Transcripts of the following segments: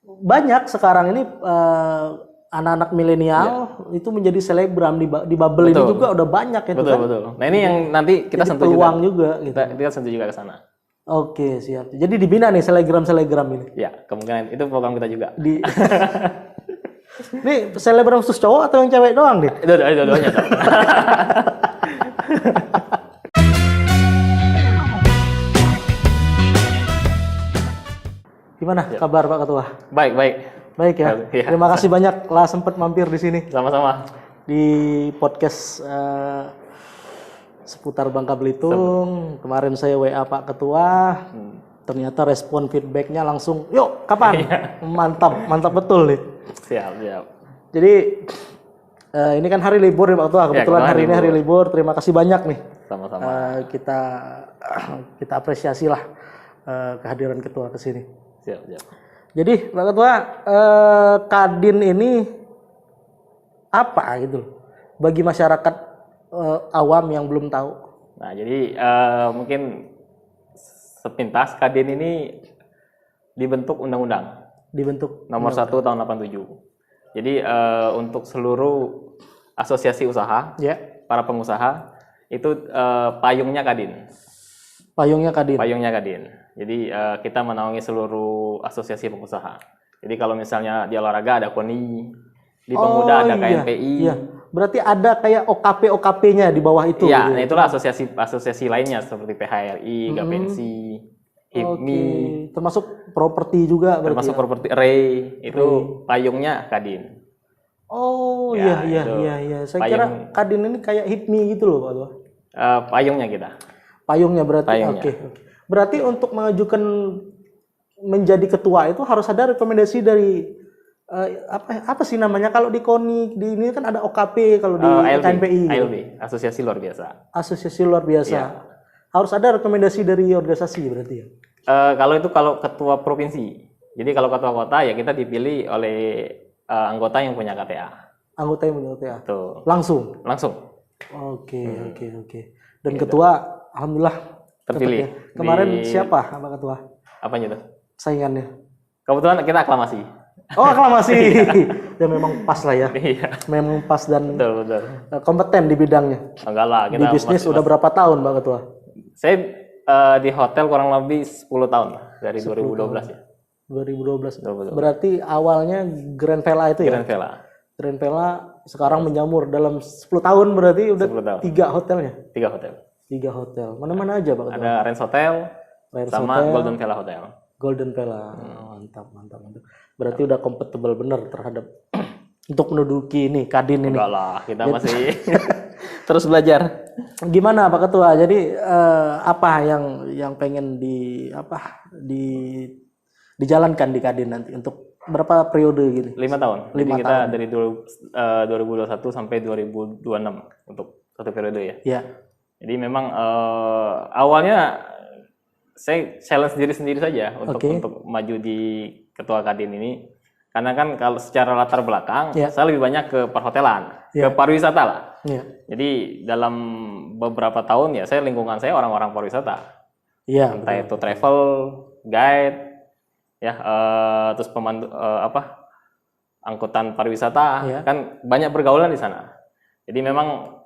banyak sekarang ini anak-anak milenial itu menjadi selebgram di bubble ini juga udah banyak itu Betul, kan. betul. Nah ini yang nanti kita Jadi sentuh juga. peluang juga gitu. Kita sentuh juga ke sana. Oke, siap. Jadi dibina nih selebgram ini. Ya, kemungkinan itu program kita juga. Ini selebgram khusus cowok atau yang cewek doang nih? Dua-duanya. Gimana kabar Pak Ketua? Baik, baik. Baik ya. Ya. Terima kasih banyak lah sempat mampir di sini Sama-sama. di podcast seputar Bangka Belitung. Kemarin saya WA Pak Ketua. Ternyata respon feedbacknya langsung, yuk kapan? Mantap betul nih. Siap. Jadi ini kan hari libur ya Pak Ketua. Kebetulan hari ini hari libur. Terima kasih banyak nih. Sama-sama. Kita apresiasi lah kehadiran Ketua ke sini. Siap. Jadi Pak Ketua, Kadin ini apa gitu bagi masyarakat awam yang belum tahu? Nah, jadi mungkin sepintas Kadin ini dibentuk undang-undang. Dibentuk nomor 1 tahun 87. Jadi untuk seluruh asosiasi usaha, para pengusaha itu payungnya Kadin. Payungnya Kadin. Jadi kita menaungi seluruh asosiasi pengusaha. Jadi kalau misalnya di olahraga ada KONI, di pemuda ada KNPI. Iya. Berarti ada kayak OKP-nya di bawah itu. Iya, nah itulah asosiasi lainnya seperti PHRI, Gapensi, HIPMI. Termasuk properti juga berarti. Termasuk properti REI, itu payungnya Kadin. Oh iya. Saya kira Kadin ini kayak HIPMI gitu loh Pak Ketua. Payungnya kita. Payungnya berarti. Oke. Berarti untuk mengajukan menjadi ketua itu harus ada rekomendasi dari apa sih namanya, kalau di KONI di ini kan ada OKP, kalau di KNPI ALB, Asosiasi Luar Biasa. Asosiasi Luar Biasa. Ya. Harus ada rekomendasi dari organisasi berarti ya. Kalau ketua provinsi. Jadi kalau ketua kota ya kita dipilih oleh anggota yang punya KTA. Anggota yang punya KTA. Betul. Langsung. Oke. Dan gitu. Ketua alhamdulillah terpilih. Kemarin siapa Pak Ketua? Apanya tuh? Saingannya. Kebetulan kita aklamasi. Oh, aklamasi. Ya memang pas lah ya. Iya. Memang pas dan betul. Kompeten di bidangnya. Enggak lah, kita di bisnis udah berapa tahun Pak Ketua? Saya di hotel kurang lebih 10 tahun dari 2012 ya. 2012. Berarti awalnya Grand Vela itu ya? Grand Vela sekarang menjamur dalam 10 tahun berarti udah 3 hotelnya. 3 hotel. Mana-mana aja Pak Ketua? Ada Rens Hotel sama Hotel. Golden Vela Hotel. Golden Vela. Mantap. Berarti udah kompatibel bener terhadap untuk menduduki ini Kadin ini. Enggak lah, kita masih terus belajar. Gimana Pak Ketua? Jadi apa yang pengen dijalankan di Kadin nanti untuk berapa periode gini? 5 tahun. Jadi kita dari 2021 sampai 2026 untuk satu periode ya. Iya. Jadi memang awalnya saya challenge diri sendiri saja untuk maju di ketua Kadin ini, karena kan kalau secara latar belakang saya lebih banyak ke perhotelan, ke pariwisata lah. Jadi dalam beberapa tahun ya lingkungan saya orang-orang pariwisata. Entah itu travel, guide, terus pemandu angkutan pariwisata, kan banyak pergaulan di sana. Jadi memang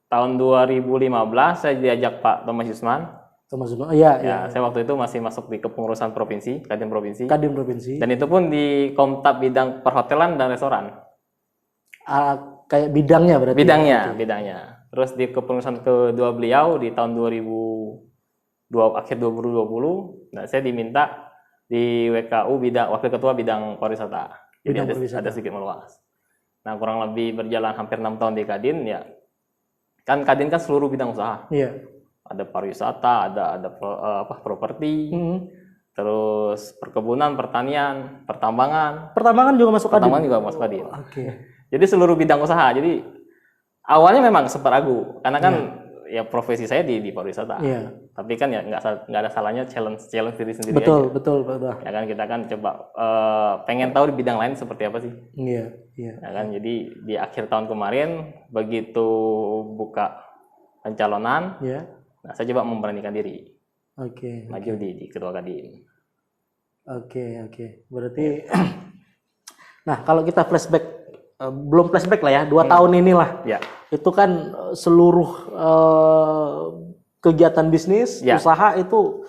tahun 2015 saya diajak Pak Thomas Yusman. Saya waktu itu masih masuk di kepengurusan provinsi, Kadin Provinsi. Dan itu pun di Komtab bidang perhotelan dan restoran. Kayak bidangnya berarti. Bidangnya. Terus di kepengurusan kedua beliau di tahun akhir 2020, saya diminta di WKU wakil ketua bidang pariwisata. Jadi ada sedikit meluas. Nah, kurang lebih berjalan hampir 6 tahun di Kadin ya. Kan Kadin kan seluruh bidang usaha. Iya. Ada pariwisata, ada properti, terus perkebunan, pertanian, pertambangan. Pertambangan juga masuk Kadin. Pertambangan juga masuk Kadin. Jadi seluruh bidang usaha. Jadi awalnya memang sempat ragu karena kan ya profesi saya di pariwisata. Tapi kan ya nggak ada salahnya challenge diri sendiri aja. Betul. Ya kan kita kan coba pengen tahu di bidang lain seperti apa sih. Iya. Ya kan, jadi di akhir tahun kemarin begitu buka pencalonan, saya coba memberanikan diri. Maju di ketua Kadin. Oke. Berarti nah, kalau kita flashback, belum flashback lah ya, 2 tahun inilah. Ya. Itu kan seluruh kegiatan bisnis, usaha itu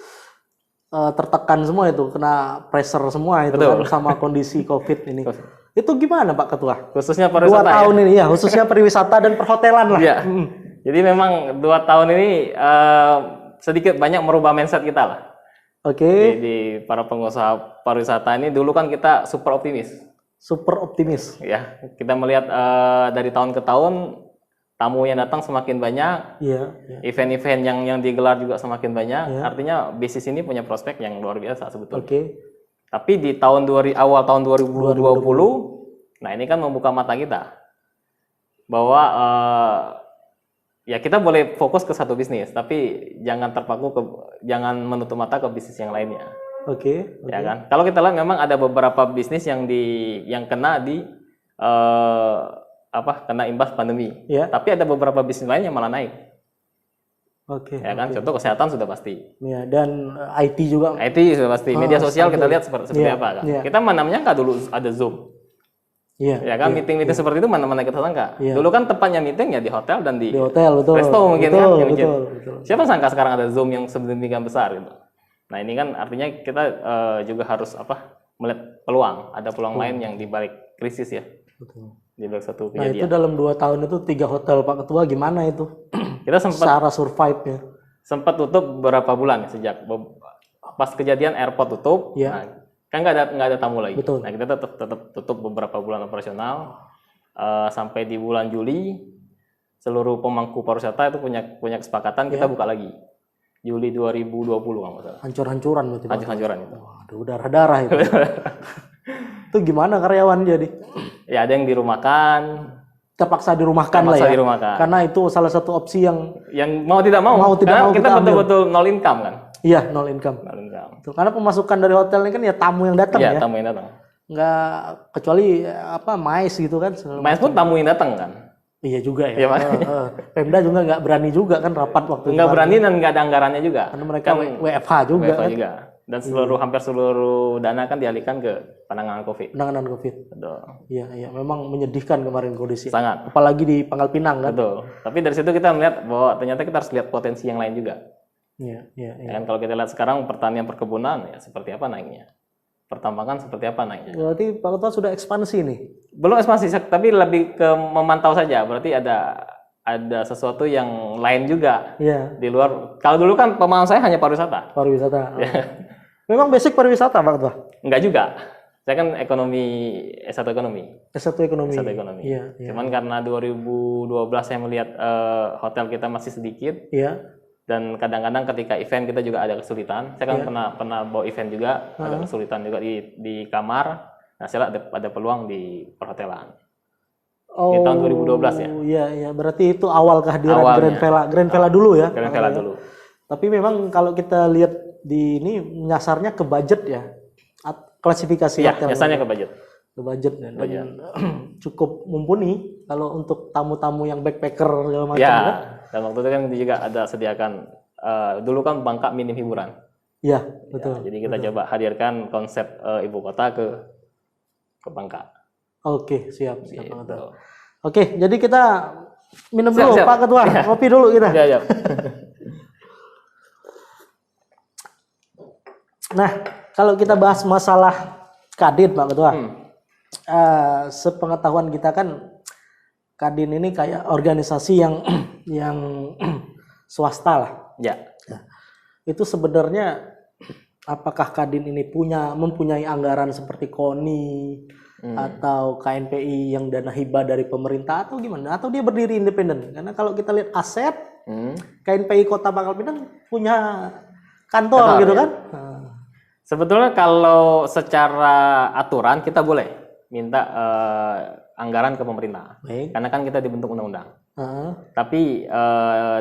tertekan semua itu, kena pressure semua itu. Betul. Kan sama kondisi COVID ini. Itu gimana Pak Ketua? Khususnya pariwisata 2 tahun ini ya, khususnya pariwisata dan perhotelan lah. Ya. Jadi memang 2 tahun ini sedikit banyak merubah mindset kita lah. Di para pengusaha pariwisata ini dulu kan kita super optimis. Ya, kita melihat dari tahun ke tahun tamu yang datang semakin banyak, event-event yang digelar juga semakin banyak. Artinya bisnis ini punya prospek yang luar biasa sebetulnya. Tapi di awal tahun 2020, nah ini kan membuka mata kita bahwa ya kita boleh fokus ke satu bisnis, tapi jangan jangan menutup mata ke bisnis yang lainnya. Ya kan? Kalau kita lihat memang ada beberapa bisnis yang kena kena imbas pandemi. Tapi ada beberapa bisnis lain yang malah naik. Ya kan? Contoh kesehatan sudah pasti. Dan IT juga. IT sudah pasti. Media sosial kita lihat seperti apa kan? Kita mana menyangka dulu ada Zoom. Ya kan, meeting seperti itu mana kita sangka. Dulu kan tempatnya meeting ya di hotel dan di hotel, resto mungkin kan. Betul. Siapa sangka sekarang ada Zoom yang sedemikian besar gitu. Nah ini kan artinya kita juga harus melihat peluang. Ada peluang lain yang dibalik krisis ya. Di balik satu kejadian. Nah itu dalam 2 tahun itu 3 hotel Pak Ketua gimana itu? Kita sempat cara survive-nya. Sempat tutup beberapa bulan sejak pas kejadian airport tutup. Nah, kan nggak ada tamu lagi. Nah kita tetap tutup beberapa bulan operasional sampai di bulan Juli seluruh pemangku pariwisata itu punya kesepakatan kita buka lagi Juli 2020 nggak masalah. Hancur-hancuran berarti. Hancur-hancuran itu. Waduh, darah-darah itu. Itu gimana karyawan jadi? Ya ada yang dirumahkan. Terpaksa dirumahkan lah ya. Karena itu salah satu opsi yang mau tidak mau. Karena kita betul-betul nol income kan. Iya, nol income. Karena pemasukan dari hotel ini kan ya tamu yang datang ya. Iya, tamu yang datang. Nggak kecuali mais gitu kan. Mais pun tamu yang datang kan. Iya juga ya. Pemda juga nggak berani juga kan rapat waktu. Nggak berani dan nggak ada anggarannya juga. Karena mereka kan WFH juga. WFH juga. Dan hampir seluruh dana kan dialihkan ke penanganan COVID. Betul. Iya. Memang menyedihkan kemarin kondisi. Sangat. Apalagi di Pangkal Pinang kan. Betul. Tapi dari situ kita melihat bahwa ternyata kita harus lihat potensi yang lain juga. Iya. Dan kalau kita lihat sekarang pertanian perkebunan ya seperti apa naiknya. Pertambangan seperti apa naiknya. Berarti Pak Ketua sudah ekspansi nih? Belum ekspansi, tapi lebih ke memantau saja. Berarti ada sesuatu yang lain juga. Di luar. Kalau dulu kan pemahaman saya hanya pariwisata. Memang basic pariwisata Pak Ketua? Enggak juga. Saya kan S1 ekonomi. Iya. Cuman karena 2012 saya melihat hotel kita masih sedikit. Dan kadang-kadang ketika event kita juga ada kesulitan. Saya kan pernah bawa event juga, ada kesulitan juga di kamar. Nah, saya lihat ada peluang di perhotelan. Di tahun 2012 ya. Iya. Berarti itu awal kehadiran Grand Vela dulu ya. Grand Vela dulu. Tapi memang kalau kita lihat di ini nyasarnya ke budget ya. Klasifikasi hotel. Nyasarnya ke budget. Dan cukup mumpuni kalau untuk tamu-tamu yang backpacker segala macam kan. Dan waktu itu kan juga ada sediakan dulu kan Bangka minim hiburan. Iya, betul. Jadi kita coba hadirkan konsep ibu kota ke Bangka. Oke, siap. Oke, jadi kita minum dulu Pak Ketua, ngopi dulu kita. Siap. Nah, kalau kita bahas masalah Kadin Pak Ketua, sepengetahuan kita kan Kadin ini kayak organisasi yang swasta lah. Itu sebenarnya apakah Kadin ini mempunyai anggaran seperti KONI atau KNPI yang dana hibah dari pemerintah atau gimana? Atau dia berdiri independen? Karena kalau kita lihat aset KNPI Kota Pangkal Pinang punya kantor gitu kan? Sebetulnya kalau secara aturan kita boleh minta anggaran ke pemerintah, karena kan kita dibentuk undang-undang. Tapi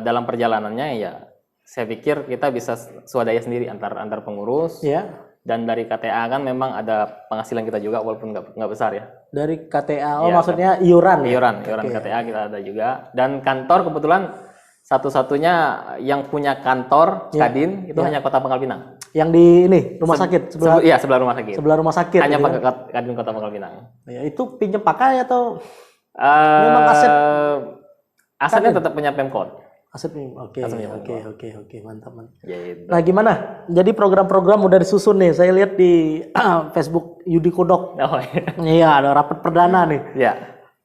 dalam perjalanannya ya saya pikir kita bisa swadaya sendiri antar pengurus. Dan dari KTA kan memang ada penghasilan kita juga walaupun nggak besar ya. Dari KTA, maksudnya iuran? Iuran KTA kita ada juga. Dan kantor kebetulan satu-satunya yang punya kantor Kadin itu hanya Kota Pangkal Pinang. Yang di ini rumah sakit sebelah. Iya, sebelah rumah sakit. Sebelah rumah sakit. Hanya pakai Kadin Kota Pangkal Pinang. Ya, itu pinjam pakai atau memang aset? Asetnya tetap punya Pemkot. Aset oke, mantap. Gitu. Nah, gimana? Jadi program-program udah disusun nih. Saya lihat di Facebook Yudi Kodok. Oh iya. Iya, ada rapat perdana nih. Iya.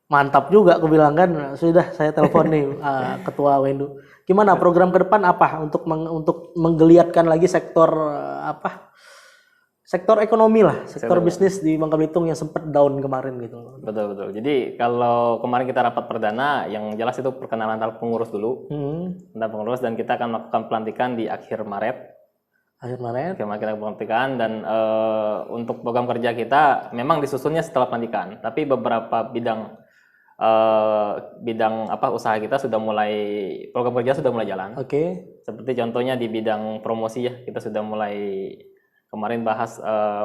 Mantap juga aku bilang kan. Sudah saya telepon nih Ketua Wendu. Gimana program ke depan apa untuk menggeliatkan lagi sektor sektor ekonomi lah, sektor bisnis di Bangka Belitung yang sempat down kemarin gitu. Betul. Jadi kalau kemarin kita rapat perdana, yang jelas itu perkenalan antar pengurus dulu, antar pengurus, dan kita akan melakukan pelantikan di akhir Maret. Kita pelantikan, dan untuk program kerja kita memang disusunnya setelah pelantikan, tapi beberapa bidang usaha kita sudah mulai, program kerja sudah mulai jalan. Seperti contohnya di bidang promosi ya, kita sudah mulai kemarin bahas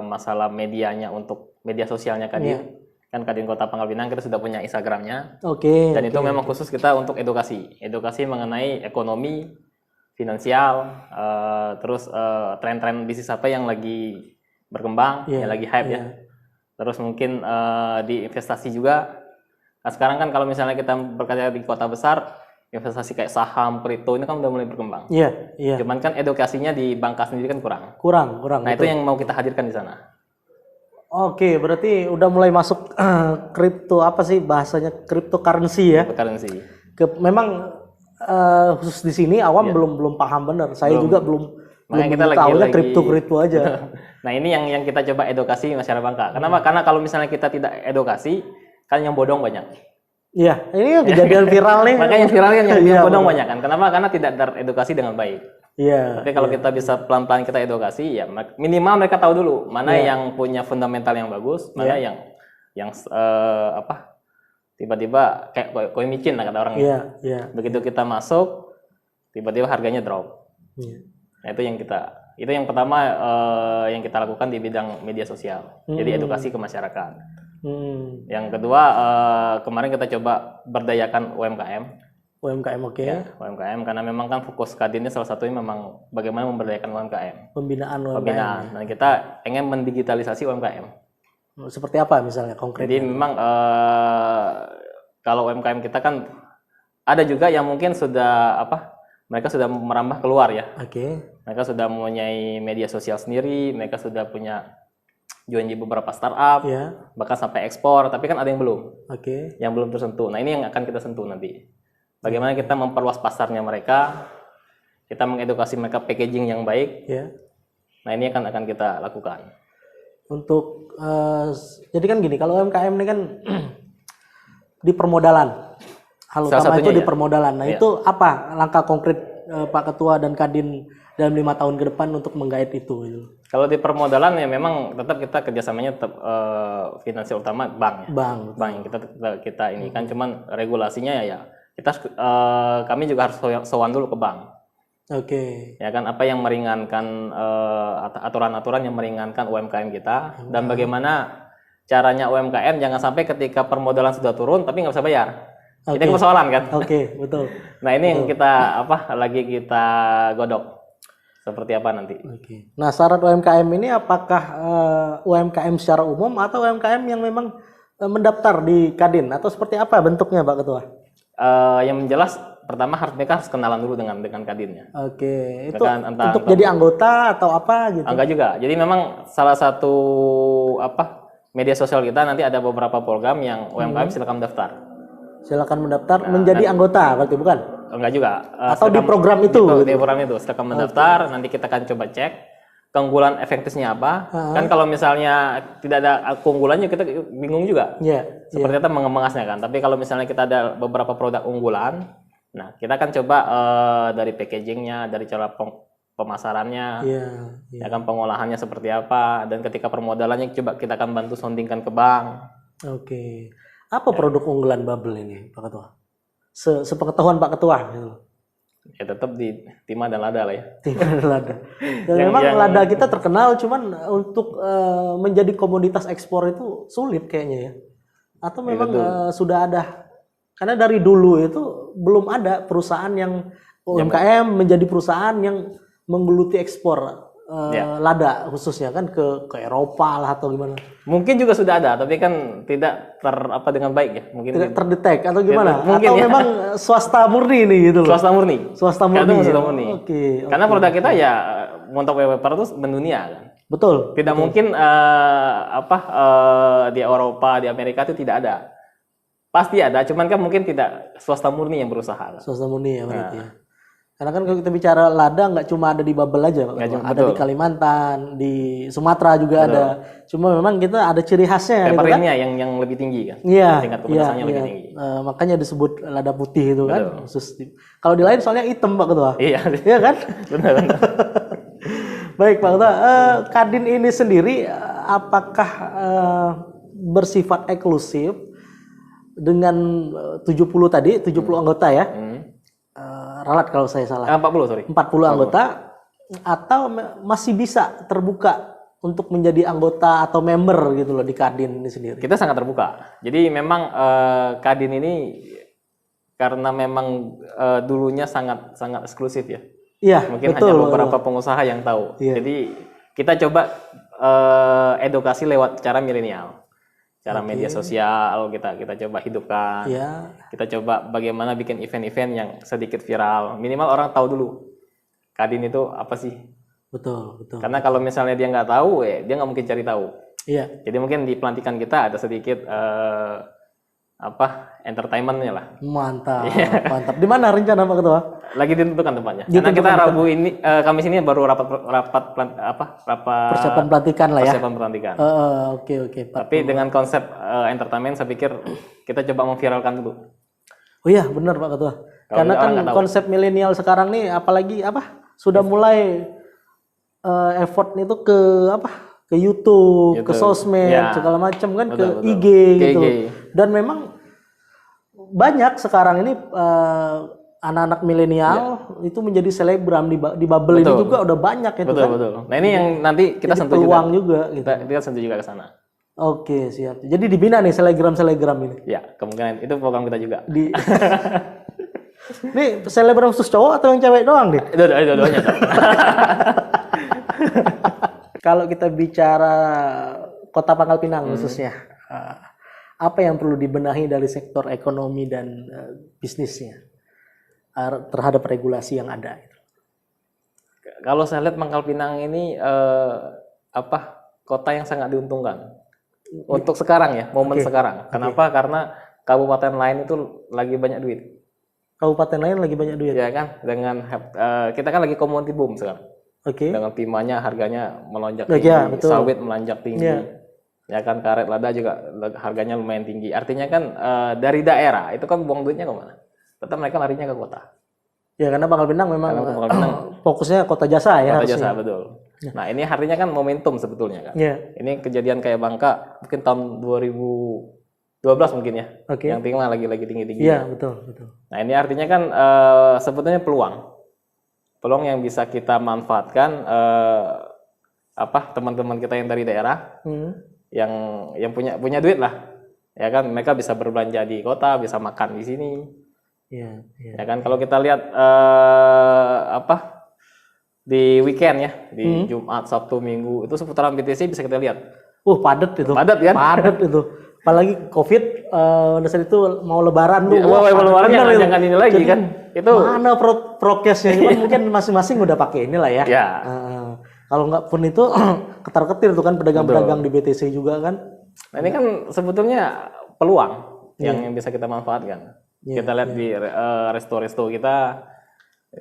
masalah medianya untuk media sosialnya Kadin. Kan Kadin Kota Pangkal Pinang kita sudah punya Instagramnya. Dan itu memang khusus kita untuk edukasi mengenai ekonomi, finansial, terus tren-tren bisnis apa yang lagi berkembang, yang lagi hype ya. Terus mungkin di investasi juga. Nah, sekarang kan kalau misalnya kita berkarya di kota besar, investasi kayak saham, kripto ini kan udah mulai berkembang. Iya. Cuman kan edukasinya di Bangka sendiri kan kurang. Nah, betul. Itu yang mau kita hadirkan di sana. Oke, berarti udah mulai masuk kripto, apa sih bahasanya, cryptocurrency ya? Cryptocurrency. Memang khusus di sini awam belum paham benar. Saya juga belum kita tahunya kripto aja. Nah, ini yang kita coba edukasi masyarakat Bangka. Kenapa? Karena kalau misalnya kita tidak edukasi, kan yang bodong banyak. Iya, ini kejadian viral nih. Makanya yang viral kan yang bodong banyak kan. Kenapa? Karena tidak teredukasi dengan baik. Iya. Tapi kalau kita bisa pelan-pelan kita edukasi, ya minimal mereka tahu dulu mana yang punya fundamental yang bagus, mana yang tiba-tiba kayak koin micin lah kata orang. Iya. Begitu kita masuk, tiba-tiba harganya drop. Nah, itu yang pertama yang kita lakukan di bidang media sosial. Jadi edukasi ke masyarakat. Yang kedua, kemarin kita coba berdayakan UMKM. Ya, UMKM karena memang kan fokus Kadinnya salah satunya memang bagaimana memberdayakan UMKM. Pembinaan UMKM. Dan kita ingin mendigitalisasi UMKM. Seperti apa misalnya konkretnya? Jadi memang kalau UMKM kita kan ada juga yang mungkin sudah mereka sudah merambah keluar ya. Mereka sudah mempunyai media sosial sendiri, mereka sudah punya join di beberapa startup, bahkan sampai ekspor, tapi kan ada yang belum, yang belum tersentuh. Nah, ini yang akan kita sentuh nanti. Bagaimana kita memperluas pasarnya mereka, kita mengedukasi mereka packaging yang baik. Nah, ini akan kita lakukan. Untuk jadi kan gini, kalau UMKM ini kan di permodalan, hal utama itu di permodalan. Nah, itu apa langkah konkret Pak Ketua dan Kadin dalam 5 tahun ke depan untuk menggait itu? Kalau di permodalan ya memang tetap kita kerjasamanya tetap finansial utama bank ya. Bank yang kita ini kan, cuman regulasinya ya kami juga harus sowan dulu ke bank. Ya kan, apa yang meringankan aturan-aturan yang meringankan UMKM kita, dan bagaimana caranya UMKM jangan sampai ketika permodalan sudah turun tapi nggak bisa bayar. Ini persoalan kan? Betul. Nah, ini yang kita lagi kita godok. Seperti apa nanti? Nah, syarat UMKM ini apakah UMKM secara umum atau UMKM yang memang mendaftar di Kadin, atau seperti apa bentuknya, Pak Ketua? Yang jelas pertama mereka harus kenalan dulu dengan Kadinnya. Itu untuk jadi anggota atau apa gitu? Enggak juga. Jadi memang salah satu media sosial kita nanti ada beberapa program yang UMKM silakan mendaftar. Silakan mendaftar menjadi anggota, berarti bukan? Enggak juga. Atau di program itu? Di program itu, silakan mendaftar. Nanti kita akan coba cek keunggulan efektifnya apa. Kan kalau misalnya tidak ada keunggulannya kita bingung juga. Seperti itu mengemasnya kan. Tapi kalau misalnya kita ada beberapa produk unggulan, nah kita akan coba dari packagingnya, dari cara pemasarannya, ya kan, pengolahannya seperti apa, dan ketika permodalannya coba kita akan bantu soundingkan ke bank. Apa produk unggulan Bubble ini, Pak Ketua? Sepengetahuan Pak Ketua gitu. Ya tetap di timah dan lada lah ya. Timah dan lada. Dan memang lada kita terkenal, cuman untuk menjadi komoditas ekspor itu sulit kayaknya ya. Atau memang sudah ada, karena dari dulu itu belum ada perusahaan yang UMKM menjadi perusahaan yang menggeluti ekspor. lada khususnya kan ke Eropa lah atau gimana? Mungkin juga sudah ada, tapi kan tidak dengan baik ya. Mungkin tidak terdetek atau gimana? Mungkin atau ya. memang swasta murni nih gitu loh. Swasta murni. Swasta murni. Swasta murni. Oke. Karena produk kita ya untuk paper itu mendunia kan. Betul. Tidak mungkin di Eropa, di Amerika itu tidak ada. Pasti ada, cuman kan mungkin tidak swasta murni yang berusaha. Kan? Swasta murni ya berarti. Ya. Karena kan kalau kita bicara lada nggak cuma ada di Babel aja, Pak. Ada di Kalimantan, di Sumatera juga ada. Cuma memang kita ada ciri khasnya. Paper ini kan? yang lebih tinggi kan. Iya. Tingkat kepedasannya lebih tinggi. Makanya disebut lada putih itu kan. Kalau di lain soalnya hitam Pak Ketua. Iya. Iya kan? Benar. Baik Pak Ketua. Kadin ini sendiri apakah bersifat eksklusif dengan 70 anggota ya? Ralat kalau saya salah. 40 anggota atau masih bisa terbuka untuk menjadi anggota atau member gitu loh di Kadin ini sendiri. Kita sangat terbuka. Jadi memang Kadin ini karena memang dulunya sangat eksklusif ya. Iya, mungkin betul, hanya beberapa pengusaha yang tahu. Iya. Jadi kita coba edukasi lewat cara milenial. Cara media sosial kita coba hidupkan. Kita coba bagaimana bikin event-event yang sedikit viral. Minimal orang tahu dulu Kadin itu apa sih. Betul. Karena kalau misalnya dia nggak tahu, dia nggak mungkin cari tahu. Iya. Jadi mungkin di pelantikan kita ada sedikit entertainmentnya lah. Mantap. Di mana rencana Pak Ketua? Lagi ditentukan tempatnya. Karena kita Kamis ini baru rapat persiapan pelantikan lah ya. Persiapan pelantikan. Oke. Tapi dengan konsep entertainment saya pikir kita coba memviralkan dulu. Oh iya, benar Pak Ketua. Karena kan konsep milenial sekarang nih apalagi sudah mulai effort itu ke YouTube, ke sosmed, segala macam kan, betul. IG gitu. Dan memang banyak sekarang ini anak-anak milenial itu menjadi selebgram di Babel ini juga udah banyak itu kan. Betul. Nah ini yang nanti kita sentuh peluang juga gitu. Kita sentuh juga ke sana. Oke, siap. Jadi dibina nih selebgram ini. Ya, kemungkinan itu program kita juga. Nih selebgram khusus cowok atau yang cewek doang nih? Dua-duanya. Kalau kita bicara Kota Pangkal Pinang khususnya, apa yang perlu dibenahi dari sektor ekonomi dan bisnisnya terhadap regulasi yang ada? Kalau saya lihat Pangkal Pinang ini kota yang sangat diuntungkan untuk sekarang ya, momen sekarang. Kenapa? Karena kabupaten lain itu lagi banyak duit. Kabupaten lain lagi banyak duit. Ya kan, dengan kita kan lagi commodity boom sekarang. Dengan timahnya harganya melonjak tinggi, sawit melonjak tinggi. Ya kan, karet lada juga harganya lumayan tinggi. Artinya kan dari daerah itu kan buang duitnya kemana? Tetap mereka larinya ke kota. Ya karena Pangkal Pinang memang fokusnya kota jasa ya. Kota jasa betul. Nah ini artinya kan momentum sebetulnya kan. Ini kejadian kayak Bangka mungkin tahun 2012 mungkin ya. Yang tinggal lagi tinggi-tinggi. Iya betul. Nah ini artinya kan sebetulnya peluang yang bisa kita manfaatkan teman-teman kita yang dari daerah yang punya duit lah ya kan, mereka bisa berbelanja di kota, bisa makan di sini ya kan. Kalau kita lihat di weekend ya, di Jumat, Sabtu, Minggu itu seputaran BTC bisa kita lihat padat itu apalagi COVID saat itu mau lebaran tuh. Lebaran jangan ini lagi. Jadi, kan. Itu mana prokesnya mungkin masing-masing udah pakai inilah ya. Kalau nggak pun itu ketar-ketir tuh kan pedagang-pedagang di BTC juga kan. Nah, ini kan sebetulnya peluang yang bisa kita manfaatkan. Kita lihat di resto-resto kita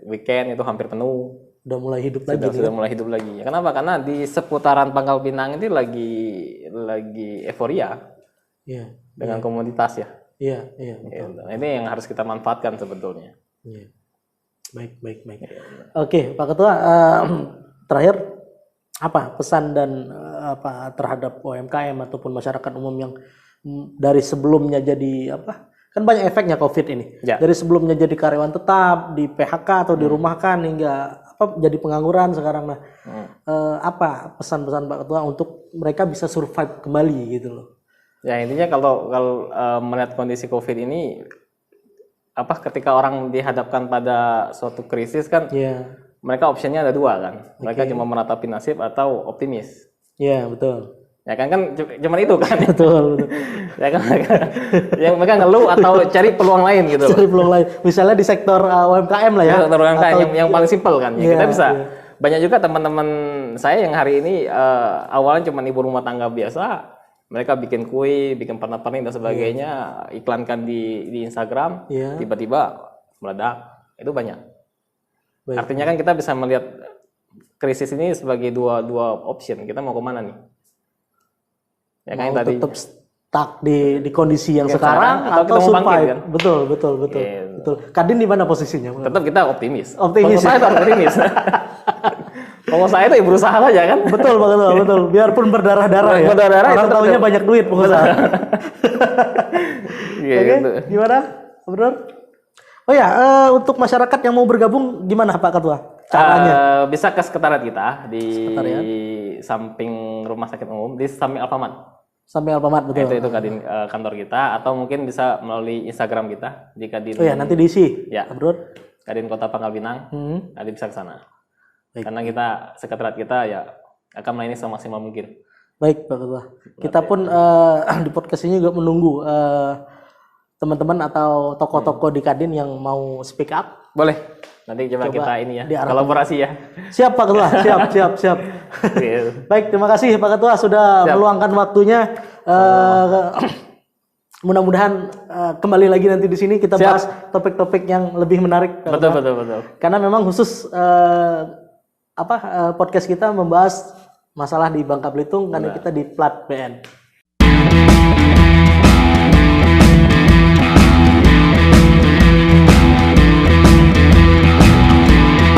weekend itu hampir penuh. Udah mulai hidup mulai hidup lagi. Kenapa? Karena di seputaran Pangkal Pinang ini lagi euforia. Dengan komoditas ya. Betul. Nah, ini yang harus kita manfaatkan sebetulnya. Baik. Oke, Pak Ketua, terakhir apa pesan dan terhadap UMKM ataupun masyarakat umum yang dari sebelumnya jadi kan banyak efeknya COVID ini. Dari sebelumnya jadi karyawan tetap, di PHK atau dirumahkan hingga jadi pengangguran sekarang. Nah, apa pesan-pesan Pak Ketua untuk mereka bisa survive kembali gitu loh? Ya intinya kalau melihat kondisi COVID ini ketika orang dihadapkan pada suatu krisis kan mereka optionnya ada dua kan. Mereka cuma meratapi nasib atau optimis. Iya, betul. Ya kan cuma itu kan. Betul. Ya kan yang mereka ngeluh atau cari peluang lain gitu. Cari peluang lain. Misalnya di sektor UMKM lah ya. Sektor UMKM atau, yang paling simpel kan. Ya, kita bisa. Banyak juga teman-teman saya yang hari ini awalnya cuma ibu rumah tangga biasa. Mereka bikin kue, bikin pernak-pernik dan sebagainya, iklankan di Instagram, tiba-tiba meledak. Itu banyak. Baik. Artinya kan kita bisa melihat krisis ini sebagai dua option. Kita mau kemana nih? Ya kan mau tadi tetap stuck di kondisi yang sekarang atau survive? Bangkit, kan? Betul. Kadin di mana posisinya? Tetap kita optimis. Pengusaha itu optimis. Pengusaha itu ya berusaha saja kan? Betul. Biarpun berdarah-darah ya. Orang tahunya banyak duit pengusaha. Oke, gimana, Bro? Oh ya, untuk masyarakat yang mau bergabung gimana Pak Ketua? Caranya? Bisa ke sekretariat kita di samping Rumah Sakit Umum, di samping Alfamart. Samping Alfamart, betul. Itu Kadin kantor kita, atau mungkin bisa melalui Instagram kita di Kadin. Oh ya, nanti diisi. Ya, Bro. Kadin Kota Pangkal Pinang. Nanti bisa ke sana. Karena kita sekretariat kita ya akan melayani semaksimal mungkin. Baik, Pak Ketua. Kita pun di podcast ini juga menunggu teman-teman atau tokoh-tokoh di Kadin yang mau speak up. Boleh. Nanti coba kita ini ya, kolaborasi ya. Siap Pak Ketua, siap. Baik, terima kasih Pak Ketua sudah meluangkan waktunya. Mudah-mudahan kembali lagi nanti di sini kita bahas topik-topik yang lebih menarik. Betul. Karena memang khusus podcast kita membahas masalah di Bangka Belitung karena kita di Plat PN.